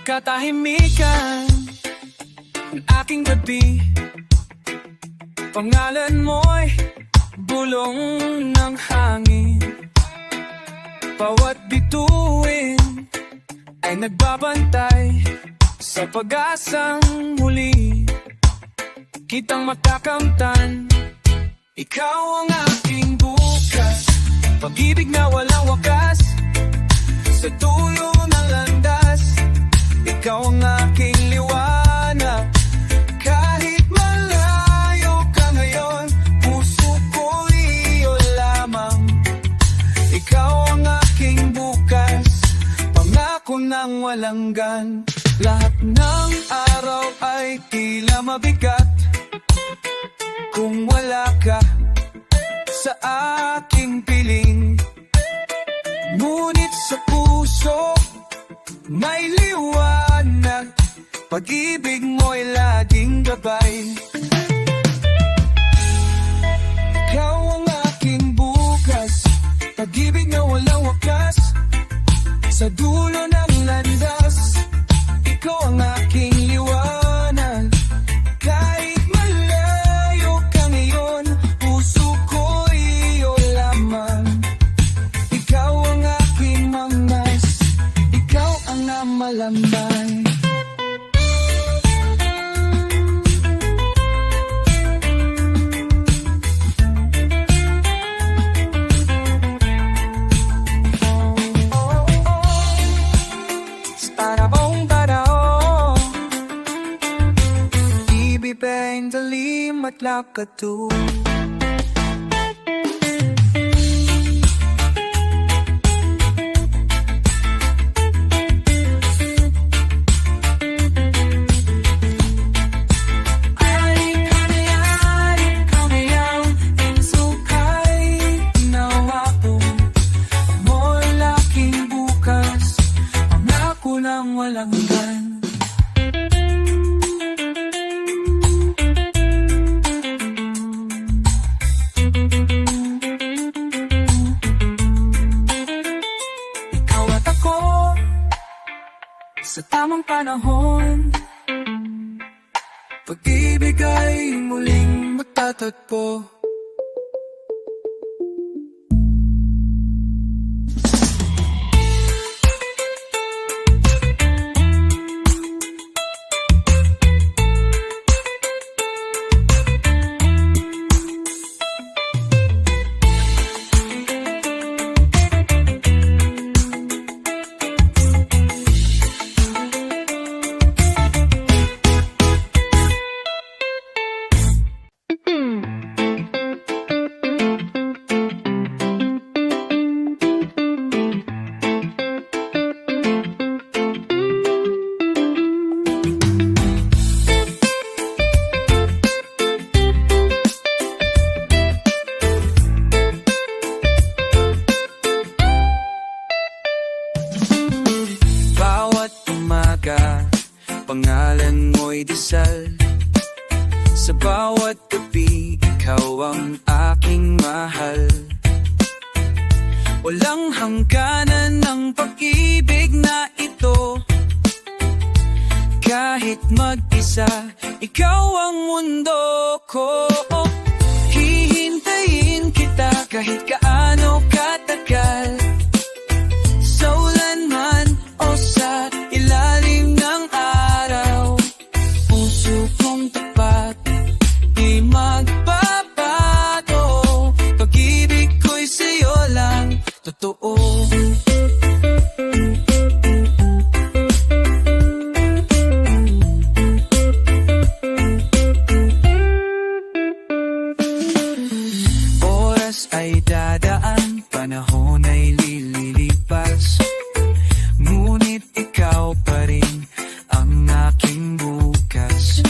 katahimikan ang aking gabi. Pangalan mo'y bulong ng hangin. Bawat bituin ay nagbabantay sa pag-asang muli kitang matakamtan. Ikaw ang aking bukas, pag-ibig na walang wakas, sa dulo ng landas. Ikaw ang aking liwanag, kahit malayo ka ngayon, puso ko'y iyo lamang. Ikaw ang aking bukas, pangako ng walang gan. Lahat ng araw ay tila mabigat kung wala ka sa aking piling. Ngunit sa puso may liwanag, pag-ibig mo'y laging gabay. Ikaw ang aking bukas, pag-ibig na walang wakas, sa dulo ng landas. Ikaw ang aking liwanag, kahit malayo ka ngayon, puso ko'y iyo lamang. Ikaw ang aking mangnas, ikaw ang namalambay. Ibibigay dalim at lakatu. Walang gan. Ikaw at ako sa tamang panahon, pag-ibig ay muling magtatagpo. Pangalan mo'y dasal, sa bawat gabi ikaw ang aking mahal. Walang hangganan ng pag-ibig na ito, kahit mag-isa ikaw ang mundo ko. Hihintayin kita kahit kaano katagal, sa ulan man o sa ilalim ng araw. Puso kong tapat, di magbabago, pag-ibig ko'y sa'yo lang totoo. Oras ay dadaan, panahon ay lilipas, ngunit ikaw pa rin ang aking bukas.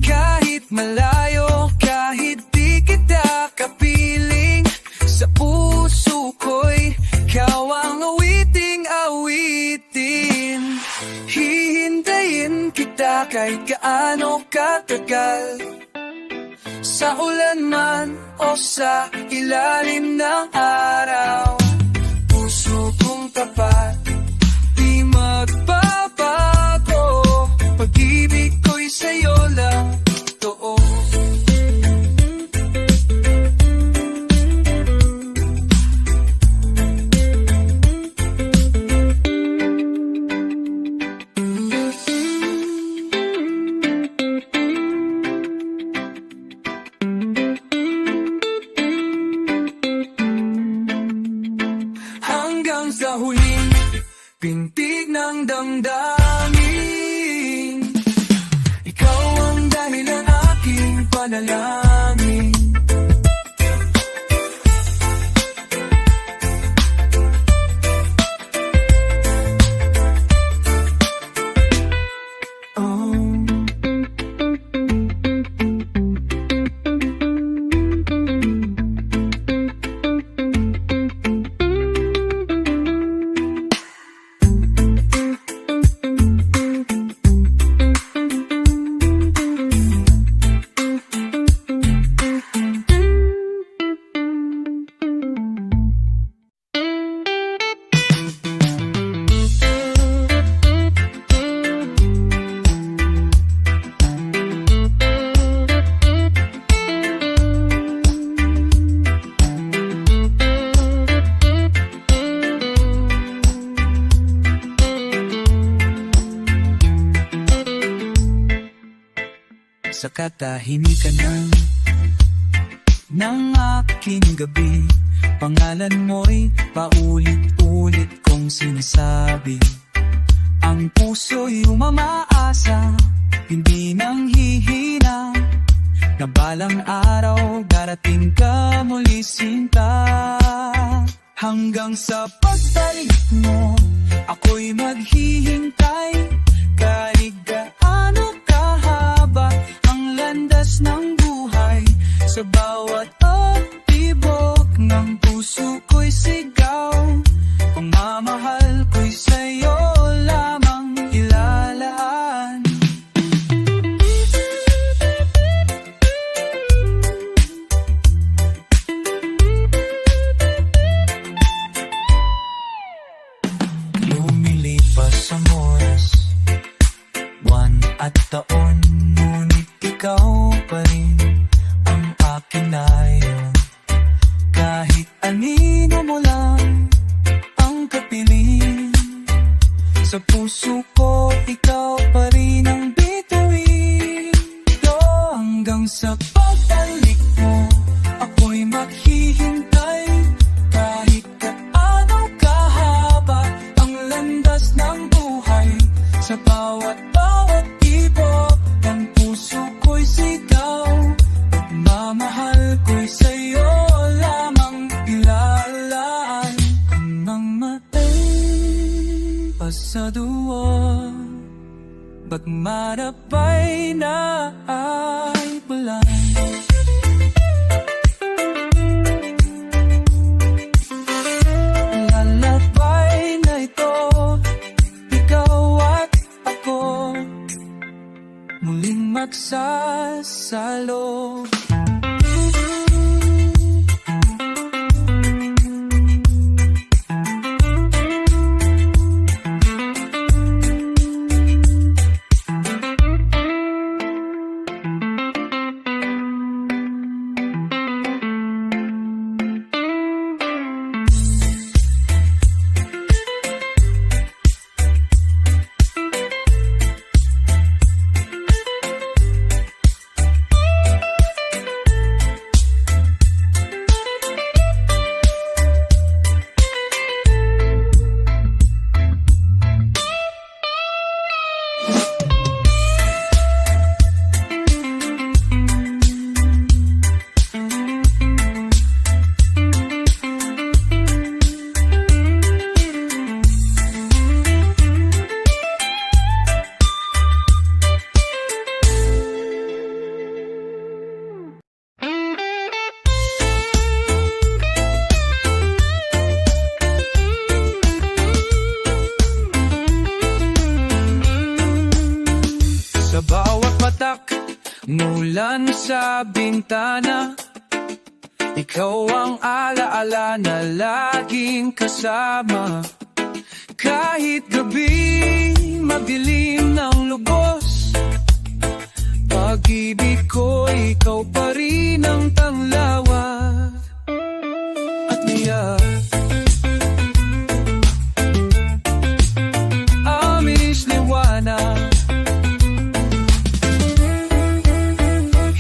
Kahit malayo, kahit di kita kapiling, sa puso ko'y ikaw ang awiting-awitin. Hihintayin kita kahit gaano katagal, sa ulan man o sa ilalim ng araw. Puso kong tapat, di magbabago. pintig ng damdamin. Ikaw ang dahilan aking panalangin. Sa katahimikan ng aking gabi, pangalan mo'y paulit-ulit kong sinasabi. Ang puso'y umamaasa, hindi nang hihina, na balang araw darating ka muli sinta. Hanggang sa pagbalik mo, ako'y maghihintay, kahit gaano kahaba ang landas ng buhay. Sa bawat tibok ng puso ko'y sigaw, pagmamahal ko'y sa'yo lamang ilalaan. Lumilipas ang oras, buwan at taon, ngunit ikaw pa rin ang akin ngayon. Kahit anino mo lang ang kapiling, sa puso ko ikaw pa rin ang bituin. Hanggang sa pagbalik mo, ako'y maghihintay, kahit gaano kahaba ang landas ng buhay. Sa bawat ibok ng puso ko'y sigaw, pagmamahal ko'y sa'yo lamang ilalaan. Ang matay pasaduan, pagmarapay na ay bulan. Lalakbay na ito, ikaw at ako, muling magsasalo. Mulan sa bintana, ikaw ang alaala na laging kasama. Kahit gabi madilim ng lubos, pag-ibig ko ikaw pa rin ang tanglawat at niya. Amis liwanag,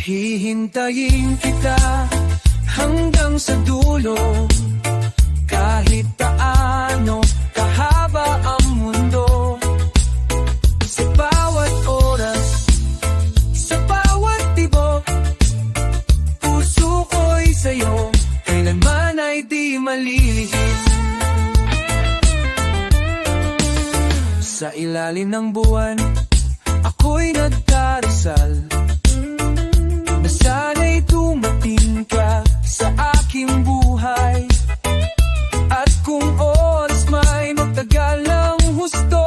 hihintayin kita hanggang sa dulo. Kahit paano kahaba ang sa'yo, kailanman ay di malilihim. Sa ilalim ng buwan, ako'y nagdarasal na sana'y dumating ka sa aking buhay. At kung oras may magtagal ng husto,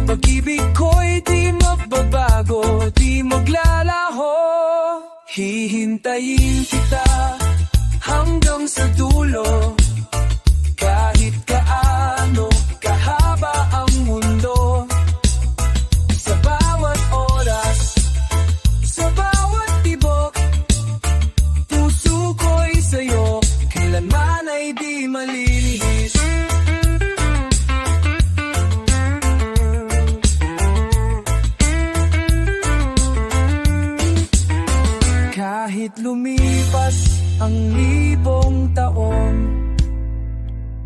pag-ibig ko'y di magbabago, di maglalaho. Hihintayin kita hanggang sa dulo, kahit kaano kahaba ang mundo. Sa bawat oras, sa bawat tibok, puso ko'y sa'yo, kailanman ay di malilihis. Kahit lumipas ang 1000 taon,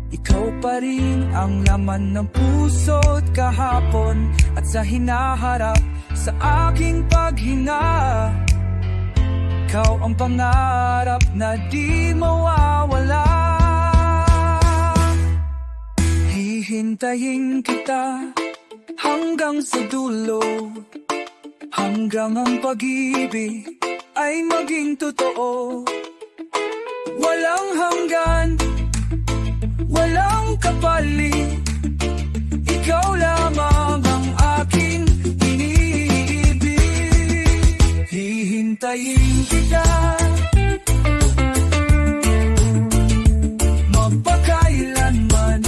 ikaw pa rin ang laman ng puso't kahapon. At sa hinaharap sa aking paghinga, ikaw ang pangarap na di mawawala. Hihintayin kita hanggang sa dulo, hanggang ang pag-ibig ay maging totoo. Walang hanggan, walang kapalit, ikaw lamang ang aking iniibig. Hihintayin kita magpakailanman.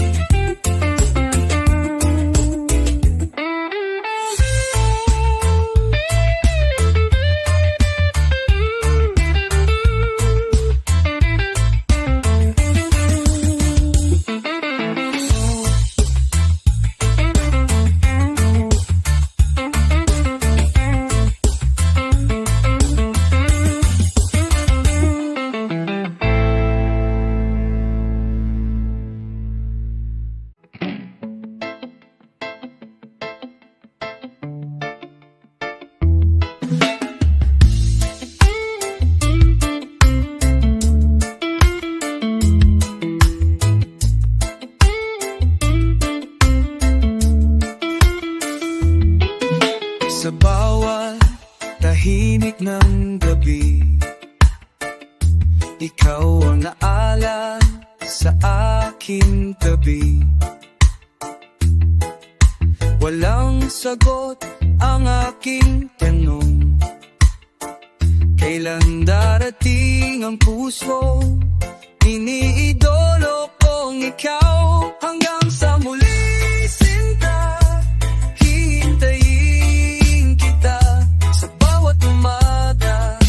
Sa bawat tahimik ng gabi, ikaw ang naala sa aking tabi. Walang sagot ang aking tanong, kailan darating ang puso? Iniidolo kong ikaw hanggang sa muli, sinta. Hihintayin kita sa bawat umaga,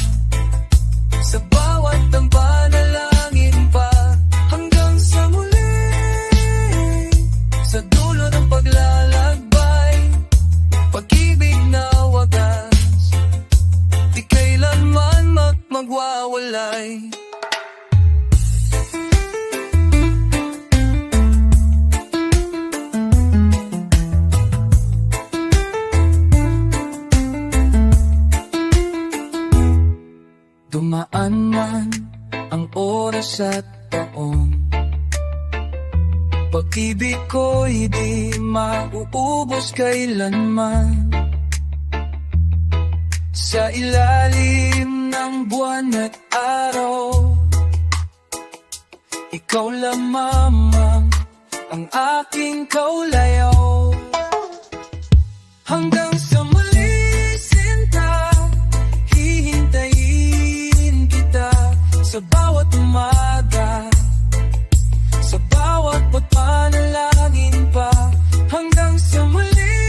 sa bawat ang panalangin pa, hanggang sa muli, sa dulo ng paglalakbay. Pag-ibig na wagas, di kailanman magwawalay. Dumaan man ang oras at taon, pag-ibig ko'y di mauubos kailanman. Sa ilalim ng buwan at araw, ikaw lamang ang aking kaulayaw. Hanggang sa muli, sinta, hihintayin kita sa bawat umaga, sa bawat pagpanalangin pa, hanggang sa muli,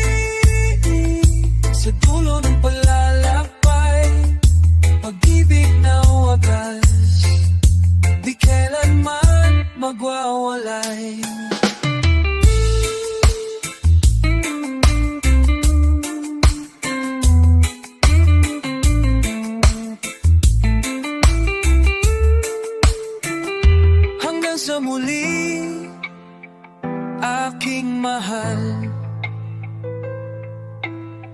sa dulo ng paglalakbay. Pag-ibig na wagas, di kailanman magwawalay. Hanggang sa muli, aking mahal,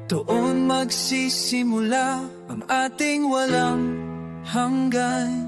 doon magsisimula ang ating walang hanggan.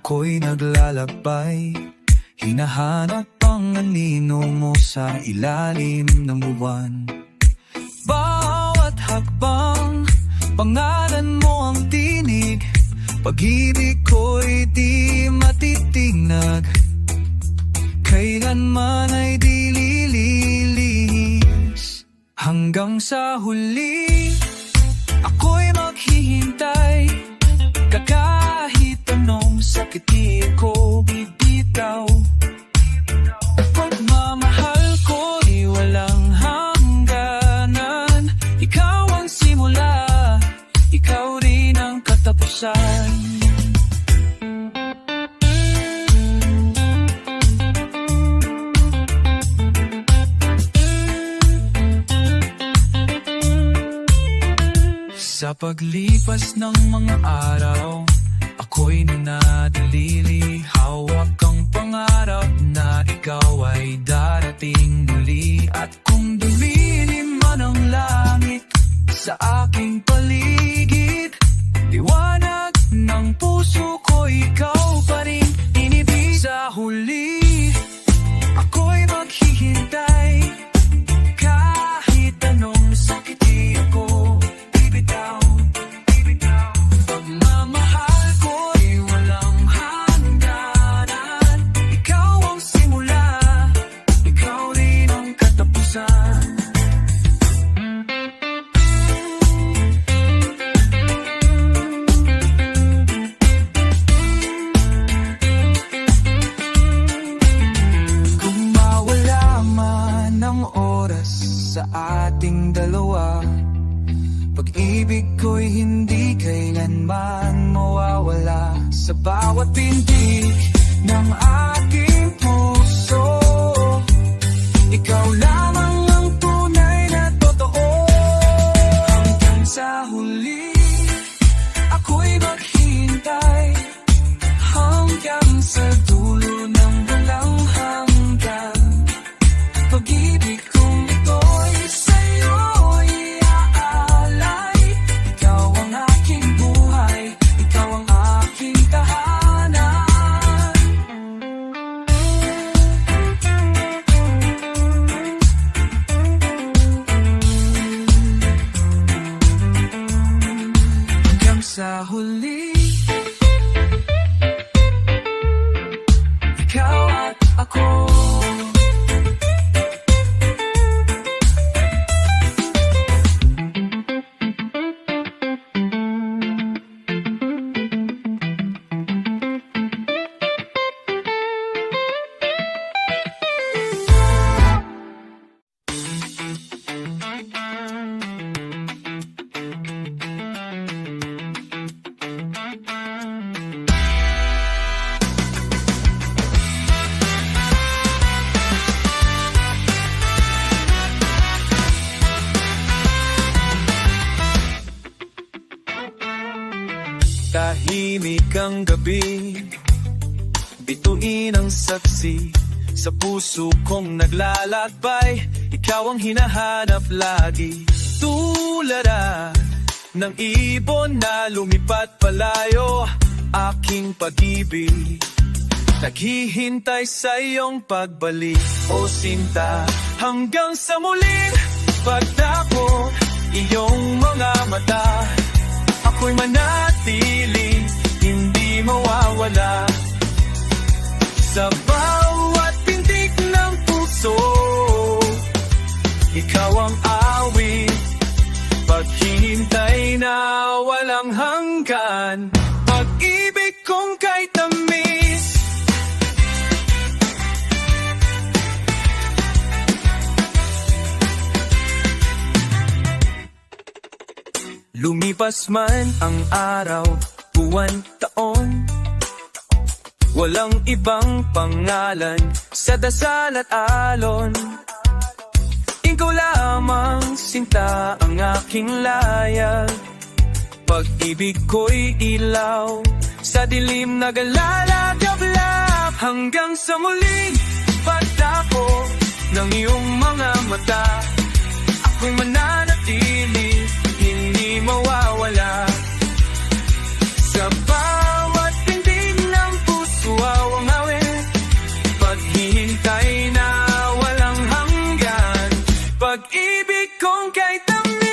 Ako'y naglalakbay, hinahanap ang anino mo sa ilalim ng buwan. Bawat hakbang, pangalan mo ang tinig, pag-ibig ko'y di matitinag, kailanman ay di lililis. Hanggang sa huli, ako'y maghihintay, kahit anong sakit di ko bibitaw. Pagmamahal ko'y walang hangganan, ikaw ang simula, ikaw rin ang katapusan. Sa paglipas ng mga araw, ako'y nananatili, hawak ang pangarap na ikaw ay darating muli. At kung dumilim man ang langit sa aking paligid, liwanag ng puso ko, ikaw pa rin inibig. Sa huli, ako'y maghihintay, kahit anong sakit di ako bibitaw. Pagmamahal ko'y walang hangganan, ikaw ang simula, ikaw rin ang katapusan. Kung mawala man ang oras sa ating dalawa, pag-ibig ko'y hindi kailanman mawawala. Sa bawat pintig ng aking puso, ikaw lamang ang tunay na totoo. Hanggang sa huli, ako'y maghihintay, hanggang sa dulo ng walang hanggan. Pag-ibig kong ito'y sa'yo iaalay, ikaw ang aking buhay, ikaw ang aking tahanan. Hanggang sa huli, ikaw at ako. Tahimik ang gabi, bituin ang saksi, sa puso kong naglalakbay, ikaw ang hinahanap lagi. Tulad ng ibon na lumipat palayo. Aking pag-ibig, naghihintay sa iyong pagbalik, o sinta. Hanggang sa muling pagdako iyong mga mata, ako'y manatili, hindi mawawala. Sa bawat pintig ng puso, ikaw ang awit, paghihintay na walang hanggan. Pag-ibig kong kay tamis, lumipas man ang araw, buwan, taon, walang ibang pangalan sa dasal at alon. Ikaw lamang, sinta, ang aking layag. Pag-ibig ko'y ilaw sa dilim na galalagablak. Hanggang sa muling pagdako ng iyong mga mata, ako'y mananatili, hindi mawawala. Sa bawat pintig ng puso, awang awit, paghihintay na walang hanggan. Pag-ibig kong kay tamis.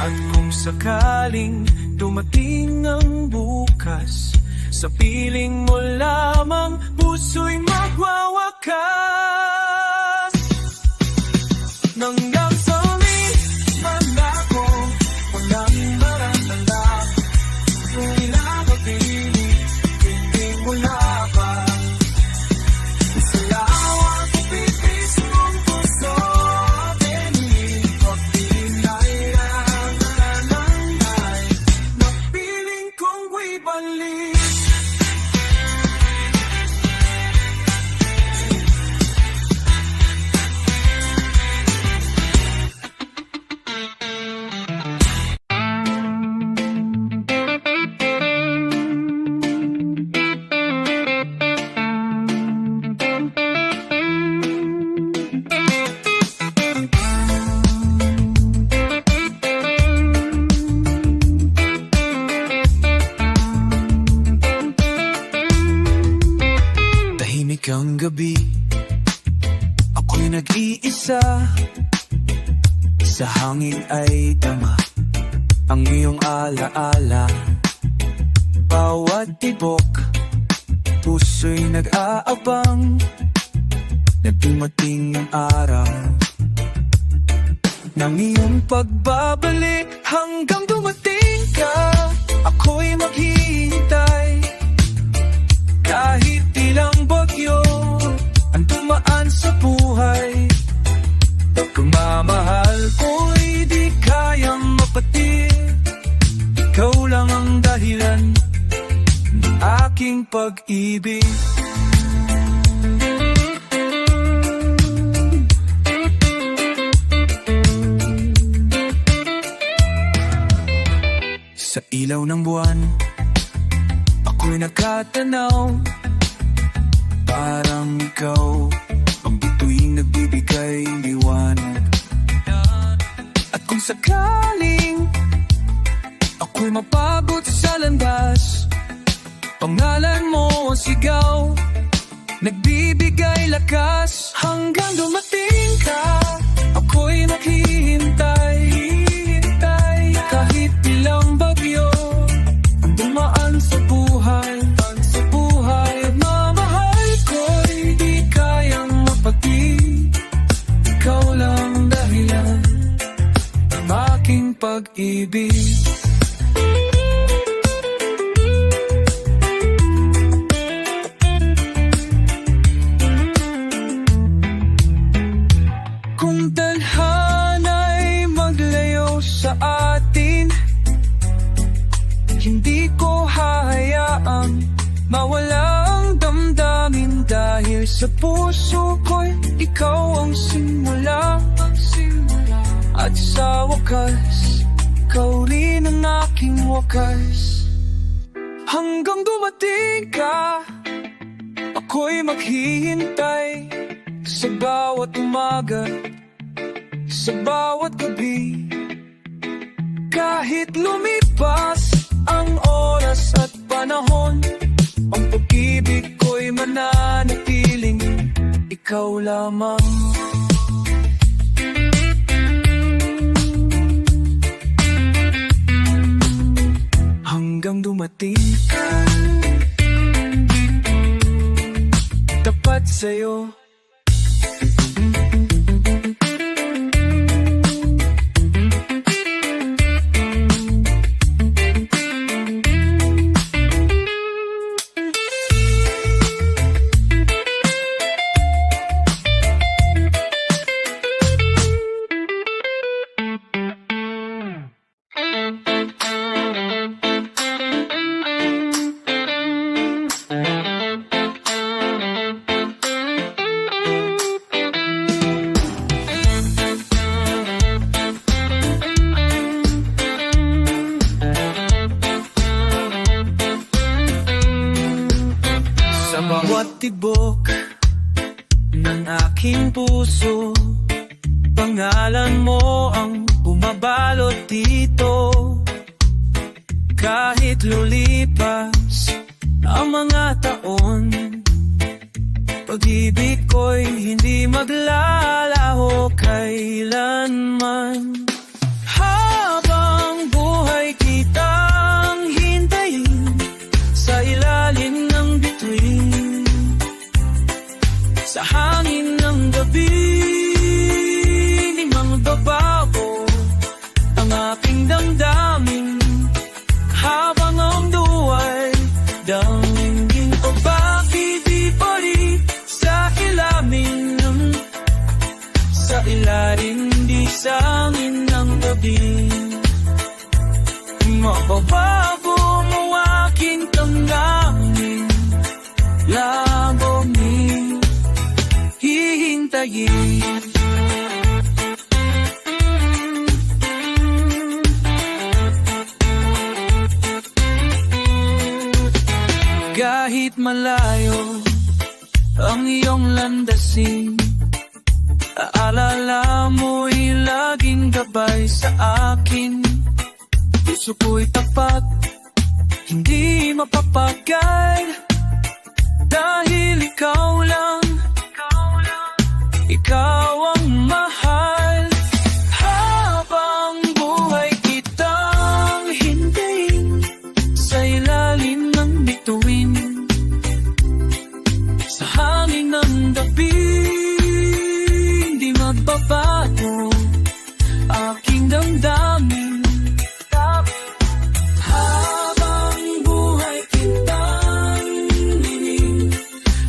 At kung sakaling dumating ang bukas, sa piling mo lamang puso'y magwawakas. Nanggang sa ulit ako, walang marandala. Kung ilapagpili, hindi mo pa. Sa lawa ko pipis mong puso, pinig, pagpinay ang nananay, napiling kong ibalik. Tahimik ang gabi, ako'y nag-iisa. Sa hangin ay dama ang iyong alaala. Bawat tibok, puso'y nag-aabang na dumating ang araw ng iyong pagbabalik. Hanggang dumating ka, ako'y maghihintay. Kahit ilang bagyo ang dumaan sa buhay, pagmamahal ko'y di kayang mapatid. Ikaw lang ang dahilan ng aking pag-ibig. Sa ilaw ng buwan, ako'y nakatanaw. Parang ikaw ang bituing nagbibigay liwanag. At kung sakaling ako'y mapagod sa landas, pangalan mo ang sigaw, nagbibigay lakas. Hanggang dumating ka, ako'y naghihintay. Kahit ilang bagyo ang dumaan sa buhay, mamahal ko'y di kayang mapatid. Ikaw lang dahilan ng aking pag-ibig. Kung tadhana'y maglayo sa atin, hindi ko hahayaang mawala ang damdamin. Dahil sa puso ko'y ikaw ang simula. sa wakas, ikaw rin ang aking wakas. Hanggang dumating ka, ako'y maghihintay sa bawat umaga, sa bawat gabi. Kahit lumipas ang oras at panahon, ang pag-ibig ko'y mananatiling ikaw lamang. Hanggang dumating ka, tapat sa'yo. Sa bawat tibok ng aking puso, pangalan mo ang bumabalot dito. Kahit lulipas ang mga taon, pag-ibig ko'y hindi maglalaho kailanman. Habang buhay kitang hintayin sa ilalim ng bituin, sa hangin ng gabi, di magbabago ang aking damdamin. Habang ang duway damingin ko, bakit di balik sa ilalim di sa hangin ng gabi. Mababago mo aking damdamin, labog ni hihintayin. Kahit malayo ang iyong landasin, aalala mo'y laging gabay sa akin. Puso ko'y tapat, hindi mapapagay, dahil ikaw lang, ikaw ang mahal. Habang buhay kitang hintayin sa ilalim ng bituin, sa hangin ng gabi, di magbabago aking damdamin. Habang buhay kitang hiling,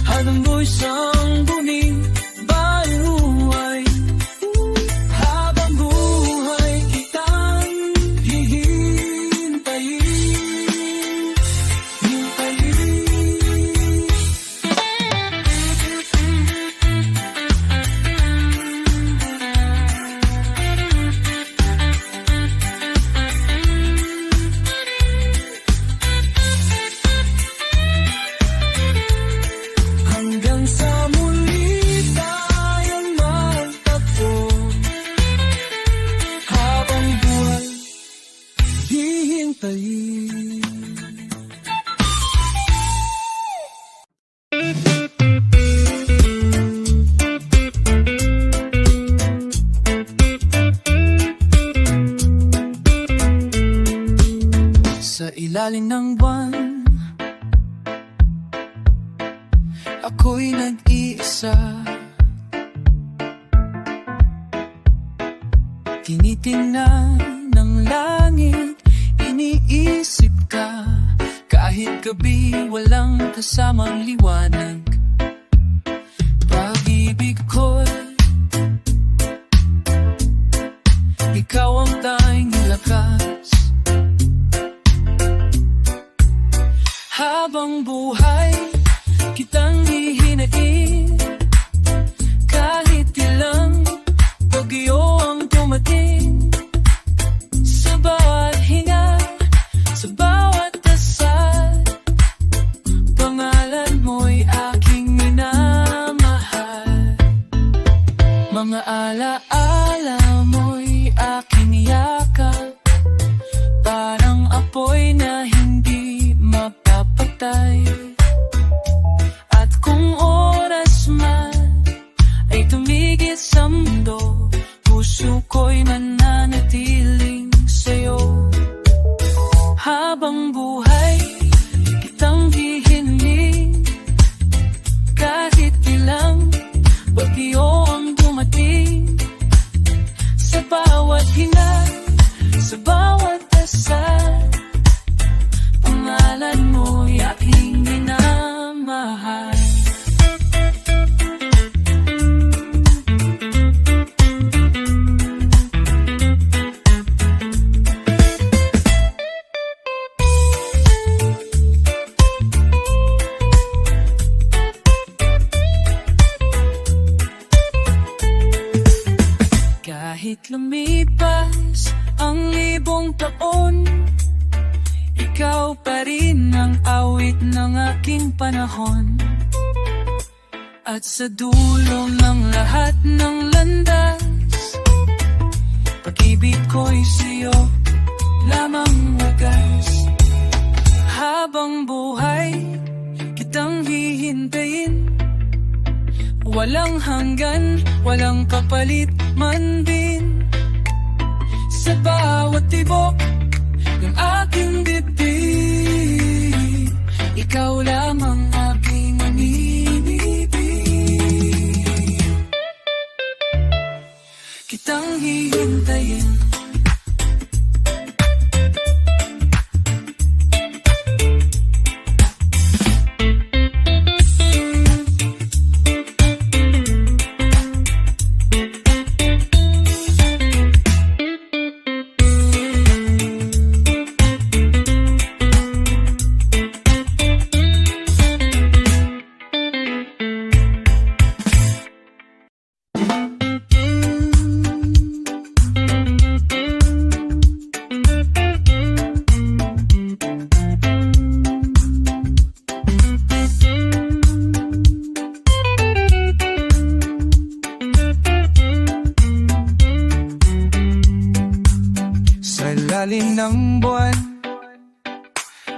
hanang mo'y sanggunin baluay. Habang buhay kitang hihintayin, hanggang sa muli tayong magtagpo. Habang buhay hihintayin. Sa ilalim ng buwan, ako'y nag-iisa. Tinitingnan ng langit, iniisip ka. Kahit gabi walang kasamang liwanag, pag-ibig ko'y ikaw ang tanging lakas. Habang buhay kitang hihinain, kahit ilang bagyo ang dumating, Habang buhay, kitang hihiling. Kahit ilang bagyo ang dumating, sa bawat hinga, sa bawat dasal, pangalan mo'y aking minamahal. Kahit lumipas ang 1000 taon, ikaw pa rin ang awit ng aking panahon. At sa dulo ng lahat ng landas, pag-ibig ko'y sa'yo lamang wagas. Habang buhay, kitang hihintayin. Walang hanggan, walang kapalit man din. Sa bawat tibok ng aking dibdib, ikaw lamang aking umiibig. Kitang hihintayin. Ilalim ng buwan,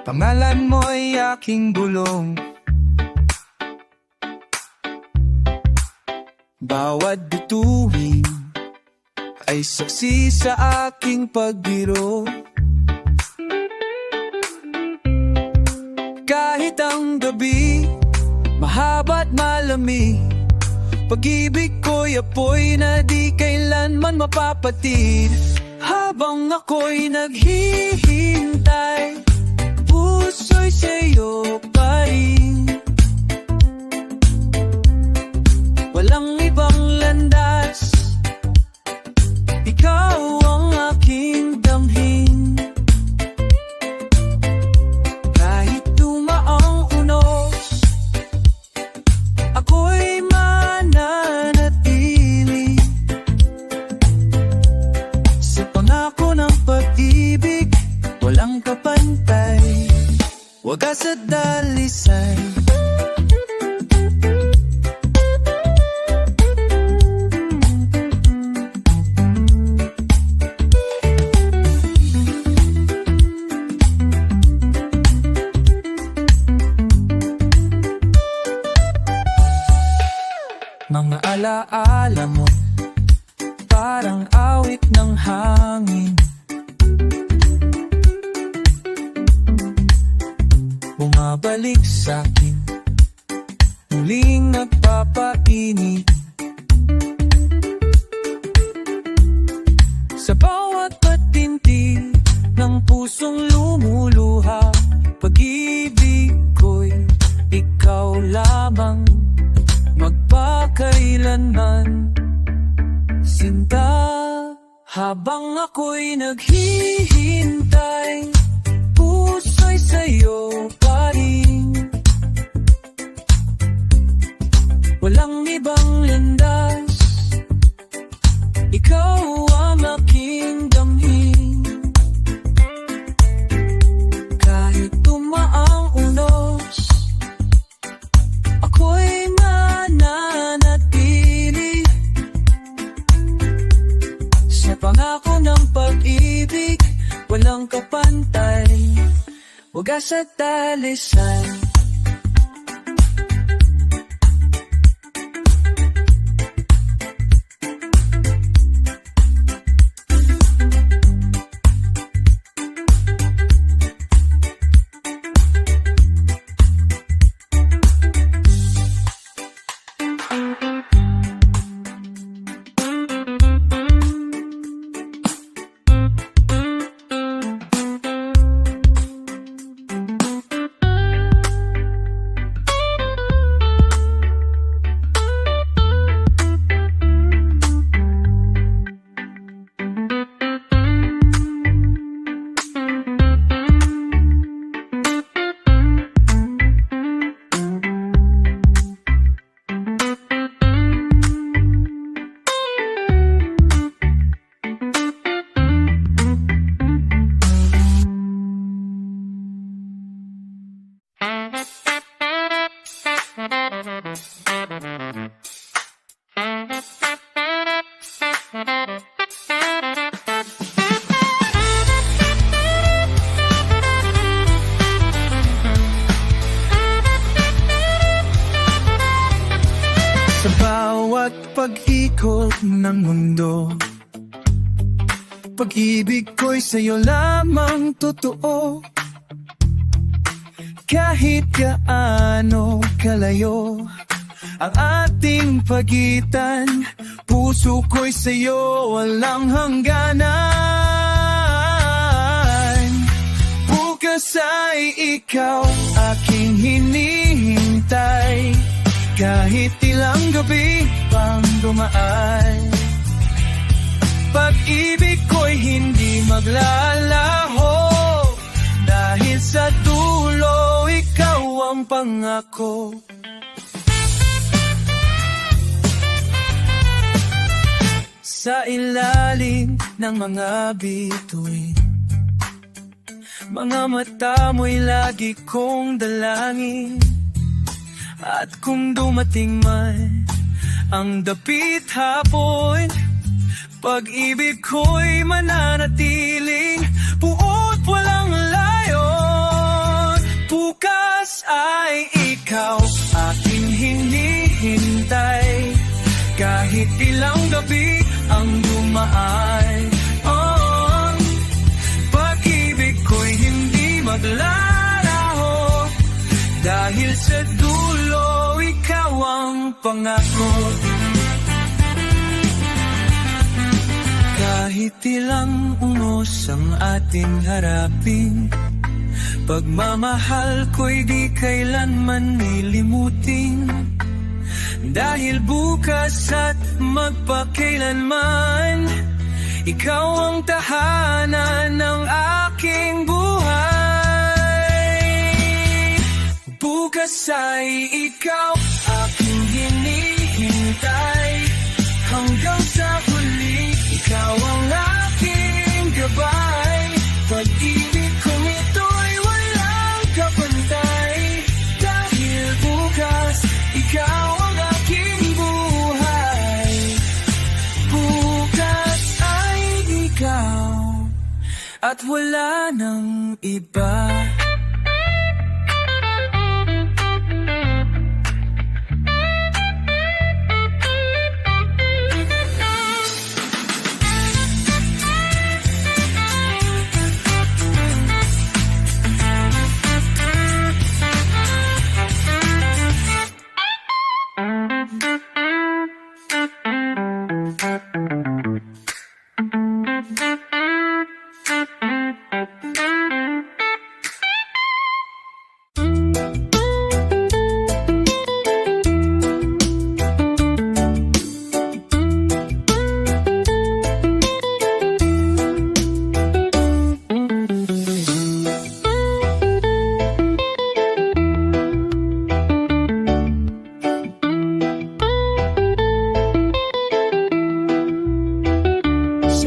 pangalan mo'y aking bulong. Bawat bituin ay saksi sa aking pagbiro. Kahit ang gabi mahaba't malamig, pag-ibig ko'y apoy na di kailanman mapapatid. Habang ako'y naghihintay, puso'y sa'yo pa rin. Walang ibang landas, ikaw ang aking damhin. Kahit dumaang unos, ako'y mananatili. Sa pangako ng pag-ibig, walang kapantay, wagas at dalisay. Mga alaala mo, parang awit ng hangin, bumabalik sa'kin, muling nagpapainit. Sa bawat patinti ng pusong lumuluha, pag-ibig ko'y ikaw lamang, magpakailanman. Sinta, habang ako'y naghihintay, puso'y sa'yo pa rin. Walang ibang landas, ikaw ang aking damhin. Kahit tumaang unos, ako'y mananatili. Sa pangako ng pag-ibig, walang kapantay, wagas at dalisay. ng mundo. Pag-ibig ko'y sa'yo lamang totoo. Kahit gaano kalayo ang ating pagitan, puso ko'y sa'yo walang hangganan. Bukas ay ikaw aking hinihintay, kahit ilang gabi pang dumaan. Pag-ibig ko'y hindi maglalaho, dahil sa dulo ikaw ang pangako. Sa ilalim ng mga bituin, mga mata mo'y lagi kong dalangin. At kung dumating man ang dapit hapon, pag-ibig ko'y mananatiling buo't walang layon. Bukas ay ikaw aking hinihintay, kahit ilang gabi ang dumaan. Oh, pag-ibig ko'y hindi maglalaho, dahil sa dulo ikaw ang pangako. Kahit ilang unos ang ating harapin, pagmamahal ko'y di kailanman nilimutin. Dahil bukas at magpakailanman, ikaw ang tahanan ng aking buhay. Bukas ay ikaw aking hinihintay, hanggang sa huli ikaw ang aking gabay. Pag-ibig kong ito'y walang kapantay, dahil bukas ikaw ang aking buhay. Bukas ay ikaw at wala nang iba.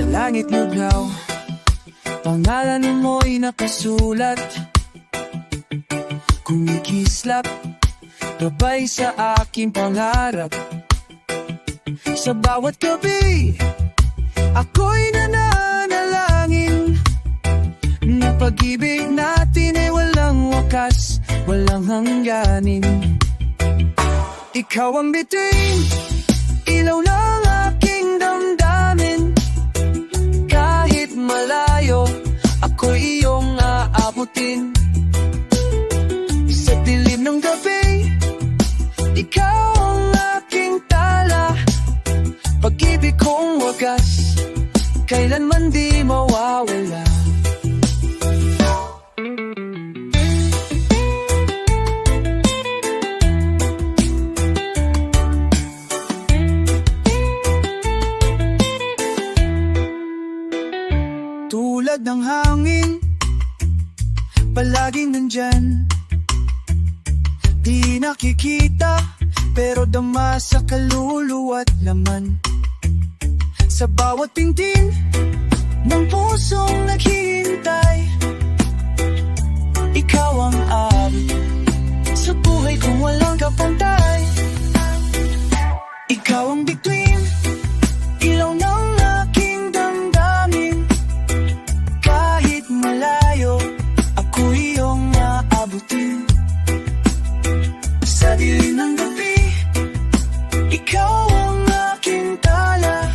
Langit luglaw, pangalan mo'y nakasulat, kumikislap, gabay sa aking pangarap. Sa bawat gabi, ako'y nananalangin na pag-ibig natin ay walang wakas, walang hangganin. Ikaw ang bituin, ilaw ng aking damdamin. Kahit malayo, ako'y iyong aabutin. Sa dilim ng gabi, ikaw ang aking tala. Pag-ibig kong wagas, kailanman di mawawala. Tulad ng hangin, palaging nandyan. Di nakikita, pero dama sa kaluluwa't laman. Sa bawat pintin ng pusong naghihintay, ikaw ang abot sa buhay kong walang kapantay. Ikaw ang bituin, ilaw ng aking damdamin. Kahit malayo, ako'y iyong aabutin. Sa dilim ng gabi, ikaw ang aking tala.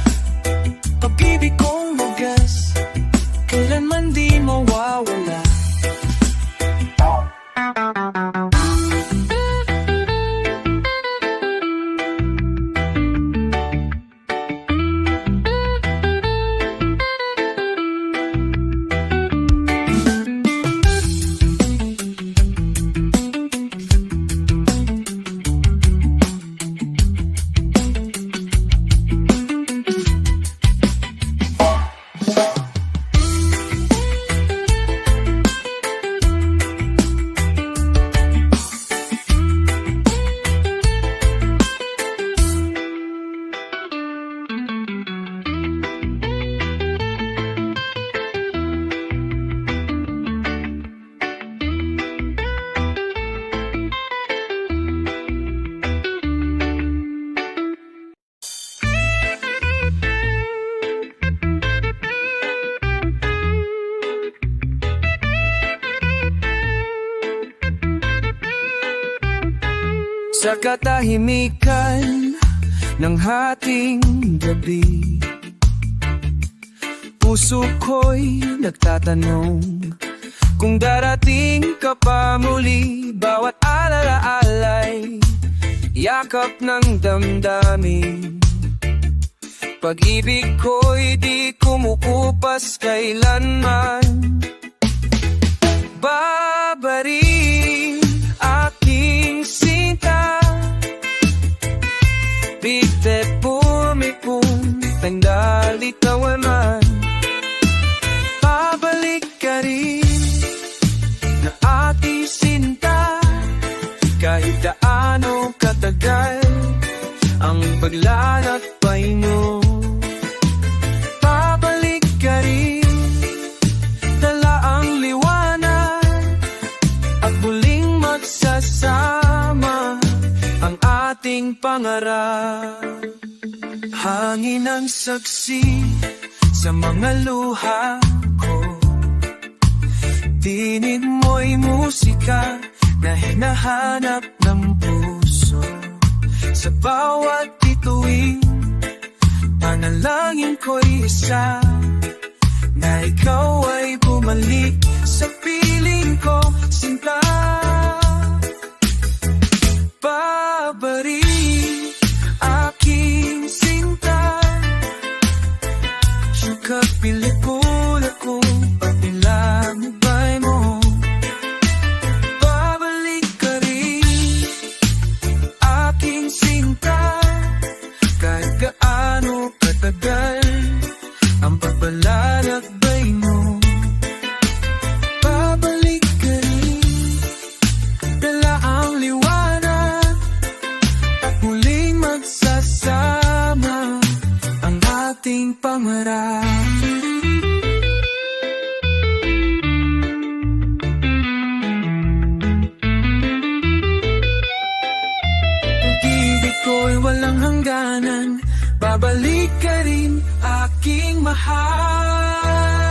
Sa katahimikan ng hating gabi, puso ko'y nagtatanong kung darating ka pa muli. Bawat alala-alay, yakap ng damdamin, pag-ibig ko'y di kumukupas kailanman. Babalik aking sinta, bigte pumipun, tangdalitawan man. Babalik ka rin na ating sinta, kahit gaano katagal ang paglalakbay mo. Babalik ka rin, dala ang liwanag, at muling magsasama ang ating pangarap. Hangin ang saksi sa mga luha ko, tinig mo'y musika na hinahanap ng puso. Sa bawat bituin, panalangin ko'y isa, na ikaw ay bumalik sa piling ko, sinta. Babalik aking sinta, sukat pelikula ko, pati lamubay mo. Babalik ka rin aking sinta, kahit gaano katagal ang pagbalalakbay mo. Babalik ka rin, dala ang liwanag, at muling magsasama ang ating pangarap. Pag-ibig ko'y walang hangganan, babalik ka rin aking mahal.